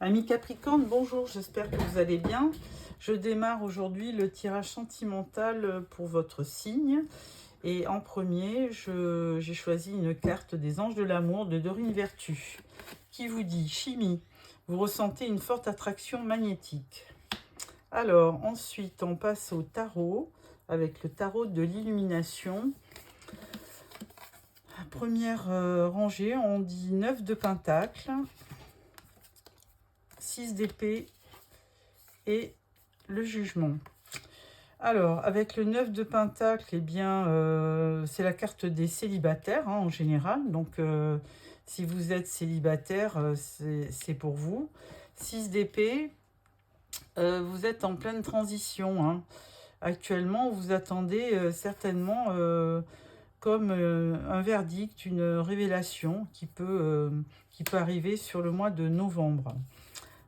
Amis Capricorne, bonjour, j'espère que vous allez bien. Je démarre aujourd'hui le tirage sentimental pour votre signe. Et en premier, j'ai choisi une carte des anges de l'amour de Dorine Vertu, qui vous dit chimie, vous ressentez une forte attraction magnétique. Alors, ensuite, on passe au tarot, avec le tarot de l'illumination. Première rangée, on dit 9 de Pentacle, 6 d'épée et le jugement. Alors, avec le 9 de Pentacle, eh bien, c'est la carte des célibataires en général. Donc, si vous êtes célibataire, c'est pour vous. 6 d'épée, vous êtes en pleine transition. Actuellement, vous attendez certainement comme un verdict, une révélation qui peut arriver sur le mois de novembre.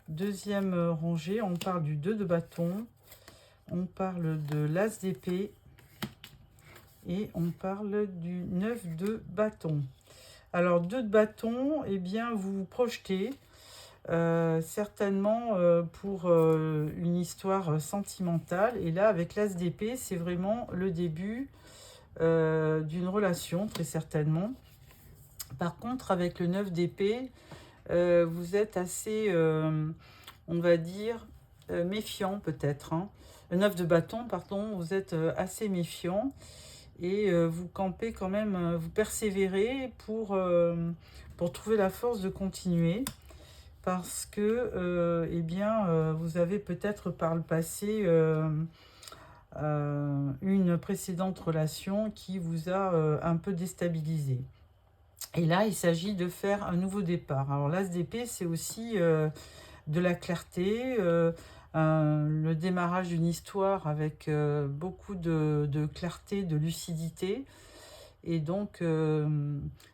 Deuxième rangée, on parle du 2 de bâton, on parle de l'as d'épée et on parle du 9 de bâton. Alors 2 de bâton, eh bien vous vous projetez certainement pour une histoire sentimentale. Et là avec l'as d'épée, c'est vraiment le début d'une relation, très certainement. Par contre, avec le 9 d'épée, vous êtes assez, on va dire, méfiant peut-être. Le 9 de bâton, pardon, vous êtes assez méfiant et vous campez quand même, vous persévérez pour trouver la force de continuer. Parce que, eh bien, vous avez peut-être par le passé une précédente relation qui vous a un peu déstabilisé. Et là, il s'agit de faire un nouveau départ. Alors l'as d'épée, c'est aussi de la clarté, le démarrage d'une histoire avec beaucoup de clarté, de lucidité. Et donc,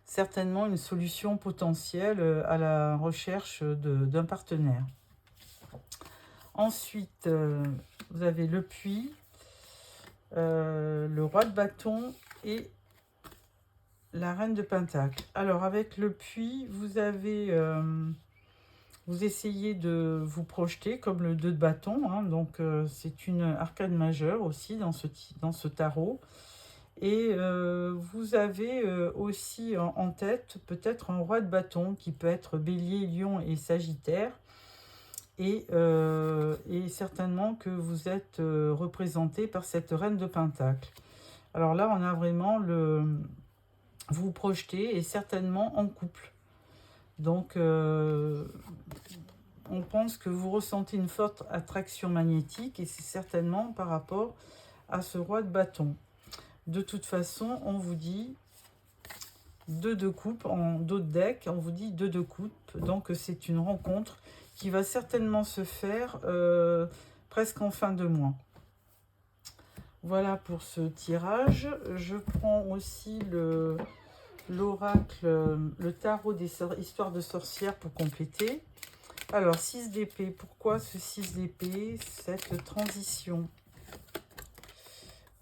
certainement une solution potentielle à la recherche d'un partenaire. Ensuite, vous avez le puits, le roi de bâton et la reine de pentacle. Alors, avec le puits, vous avez... vous essayez de vous projeter comme le 2 de bâton. Donc, c'est une arcane majeure aussi dans ce tarot. Et vous avez aussi en tête peut-être un roi de bâton qui peut être bélier, lion et sagittaire. Et certainement que vous êtes représenté par cette reine de pentacle. Alors là, on a vraiment vous vous projetez et certainement en couple. Donc, on pense que vous ressentez une forte attraction magnétique et c'est certainement par rapport à ce roi de bâton. De toute façon, on vous dit 2 de coupe en dos de deck, on vous dit 2 de coupe. Donc, c'est une rencontre qui va certainement se faire presque en fin de mois. Voilà pour ce tirage. Je prends aussi l'oracle, le tarot des histoires de sorcières pour compléter. Alors, 6 d'épée. Pourquoi ce 6 d'épée? Cette transition.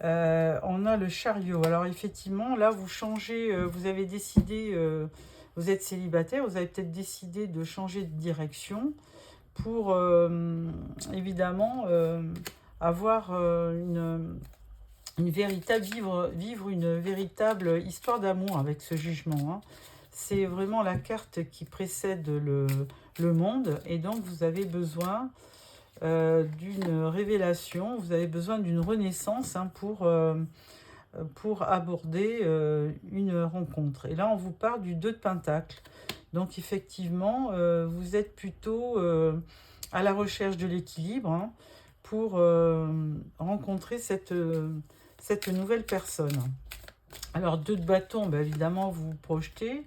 On a le chariot. Alors effectivement, là, vous changez, vous avez décidé, vous êtes célibataire, vous avez peut-être décidé de changer de direction pour, évidemment, avoir une véritable, vivre une véritable histoire d'amour avec ce jugement. C'est vraiment la carte qui précède le monde et donc vous avez besoin d'une révélation, vous avez besoin d'une renaissance pour aborder une rencontre. Et là, on vous parle du 2 de Pentacle. Donc, effectivement, vous êtes plutôt à la recherche de l'équilibre pour rencontrer cette nouvelle personne. Alors, 2 de bâton, évidemment, vous vous projetez.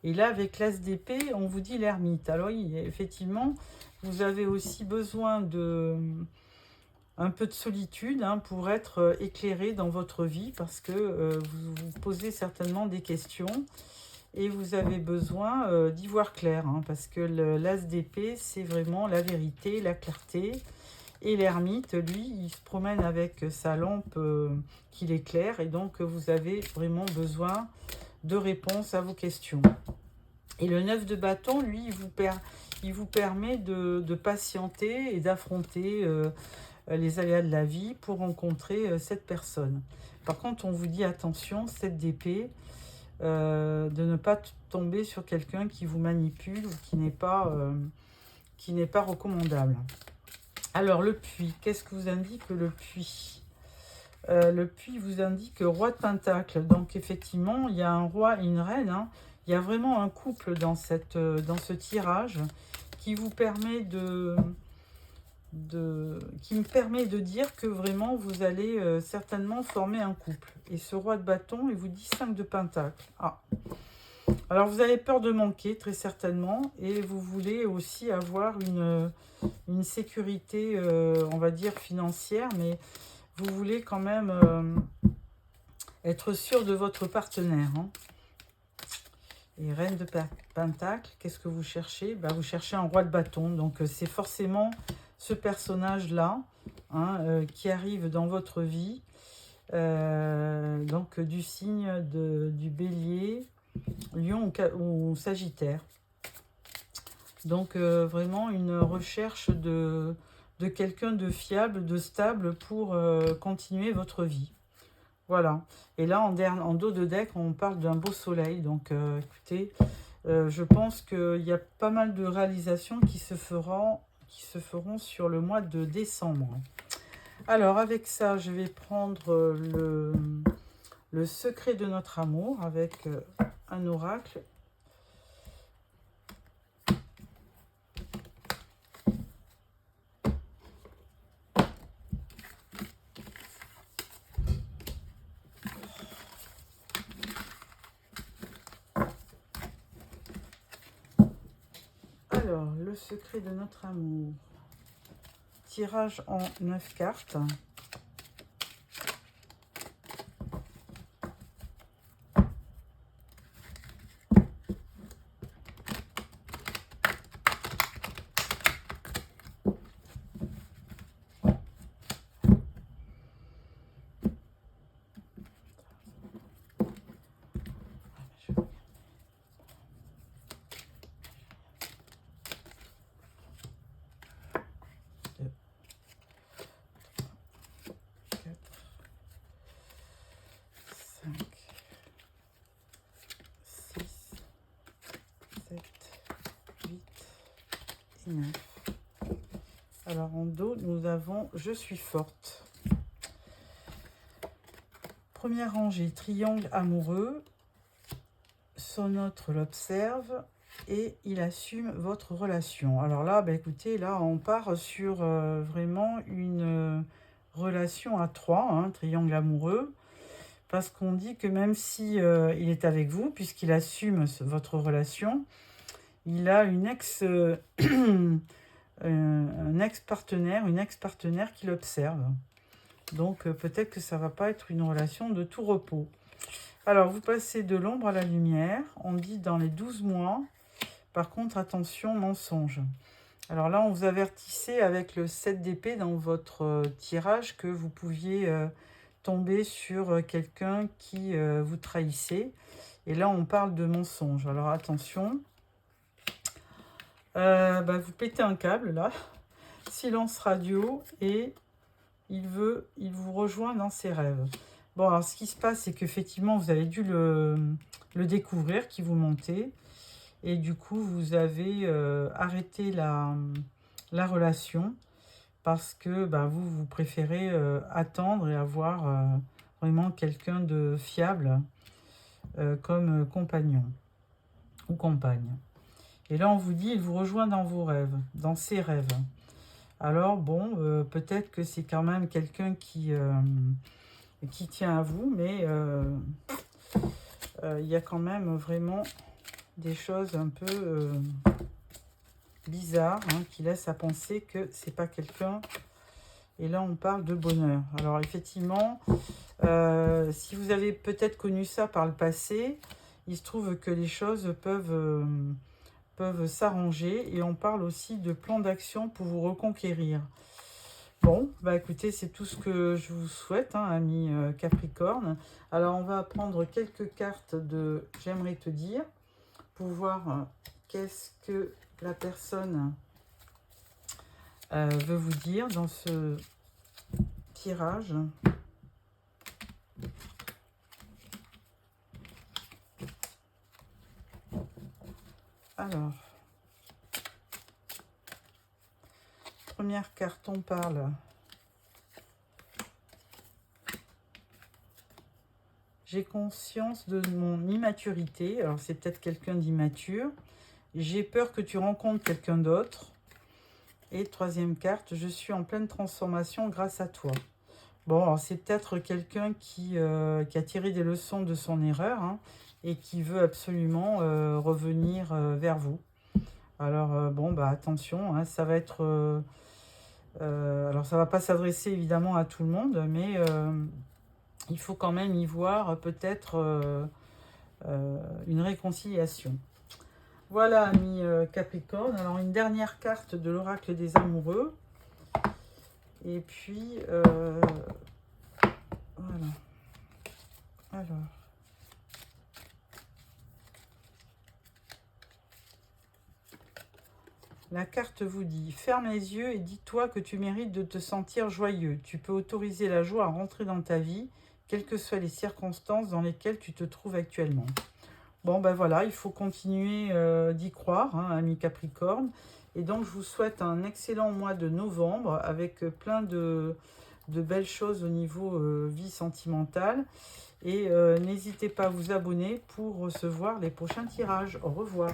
Et là, avec l'as d'épée, on vous dit l'ermite. Alors, effectivement, vous avez aussi besoin un peu de solitude pour être éclairé dans votre vie parce que vous vous posez certainement des questions et vous avez besoin d'y voir clair parce que l'as d'épée, c'est vraiment la vérité, la clarté. Et l'ermite, lui, il se promène avec sa lampe qui l'éclaire et donc vous avez vraiment besoin de réponses à vos questions. Et le 9 de bâton, lui, qui vous permet de patienter et d'affronter les aléas de la vie pour rencontrer cette personne. Par contre, on vous dit attention, 7 d'épée, de ne pas tomber sur quelqu'un qui vous manipule ou qui n'est pas recommandable. Alors, le puits, qu'est-ce que vous indique le puits? Le puits vous indique roi de pentacle. Donc, effectivement, il y a un roi et une reine. Hein. Il y a vraiment un couple dans ce tirage qui vous permet qui me permet de dire que vraiment, vous allez certainement former un couple. Et ce roi de bâton, il vous dit 5 de pentacle. Ah. Alors, vous avez peur de manquer, très certainement. Et vous voulez aussi avoir une sécurité, on va dire, financière. Mais vous voulez quand même être sûr de votre partenaire. Hein. Et reine de pentacle, qu'est-ce que vous cherchez? Vous cherchez un roi de bâton. Donc, c'est forcément ce personnage-là hein, qui arrive dans votre vie. Donc, du signe du bélier, lion ou sagittaire. Donc, vraiment une recherche de quelqu'un de fiable, de stable pour continuer votre vie. Voilà. Et là, en dos de deck, on parle d'un beau soleil. Donc, écoutez, je pense qu'il y a pas mal de réalisations qui se feront sur le mois de décembre. Alors, avec ça, je vais prendre le secret de notre amour avec un oracle. Alors, le secret de notre amour. Tirage en 9 cartes. Alors en dos, nous avons « Je suis forte ». Première rangée, triangle amoureux. Son autre l'observe et il assume votre relation. Alors là, écoutez, là on part sur vraiment une relation à 3, hein, triangle amoureux. Parce qu'on dit que même si il est avec vous, puisqu'il assume votre relation, il a une un ex-partenaire, une ex-partenaire qui l'observe. Donc, peut-être que ça ne va pas être une relation de tout repos. Alors, vous passez de l'ombre à la lumière. On dit dans les 12 mois. Par contre, attention, mensonge. Alors là, on vous avertissait avec le 7 d'épée dans votre tirage que vous pouviez tomber sur quelqu'un qui vous trahissait. Et là, on parle de mensonge. Alors, attention. Vous pétez un câble là, silence radio et il vous rejoint dans ses rêves. Bon, alors ce qui se passe, c'est qu'effectivement, vous avez dû le découvrir, qui vous montait, et du coup, vous avez arrêté la relation parce que vous préférez attendre et avoir vraiment quelqu'un de fiable comme compagnon ou compagne. Et là, on vous dit, il vous rejoint dans vos rêves, dans ses rêves. Alors, bon, peut-être que c'est quand même quelqu'un qui tient à vous, mais il y a quand même vraiment des choses un peu bizarres hein, qui laissent à penser que c'est pas quelqu'un. Et là, on parle de bonheur. Alors, effectivement, si vous avez peut-être connu ça par le passé, il se trouve que les choses peuvent s'arranger et on parle aussi de plan d'action pour vous reconquérir. Bon, écoutez, c'est tout ce que je vous souhaite, hein, amis Capricorne. Alors, on va prendre quelques cartes de « J'aimerais te dire » pour voir qu'est-ce que la personne veut vous dire dans ce tirage. Alors, première carte, on parle. J'ai conscience de mon immaturité. Alors, c'est peut-être quelqu'un d'immature. J'ai peur que tu rencontres quelqu'un d'autre. Et troisième carte, je suis en pleine transformation grâce à toi. Bon, alors c'est peut-être quelqu'un qui a tiré des leçons de son erreur, hein, et qui veut absolument revenir vers vous. Alors, bon, bah attention, hein, ça va être... alors, ça va pas s'adresser évidemment à tout le monde, mais il faut quand même y voir peut-être une réconciliation. Voilà, amis Capricorne. Alors, une dernière carte de l'oracle des amoureux. Et puis, voilà. Alors. La carte vous dit, ferme les yeux et dis-toi que tu mérites de te sentir joyeux. Tu peux autoriser la joie à rentrer dans ta vie, quelles que soient les circonstances dans lesquelles tu te trouves actuellement. Bon, ben voilà, il faut continuer d'y croire, hein, amis Capricorne. Et donc, je vous souhaite un excellent mois de novembre avec plein de belles choses au niveau vie sentimentale. Et n'hésitez pas à vous abonner pour recevoir les prochains tirages. Au revoir.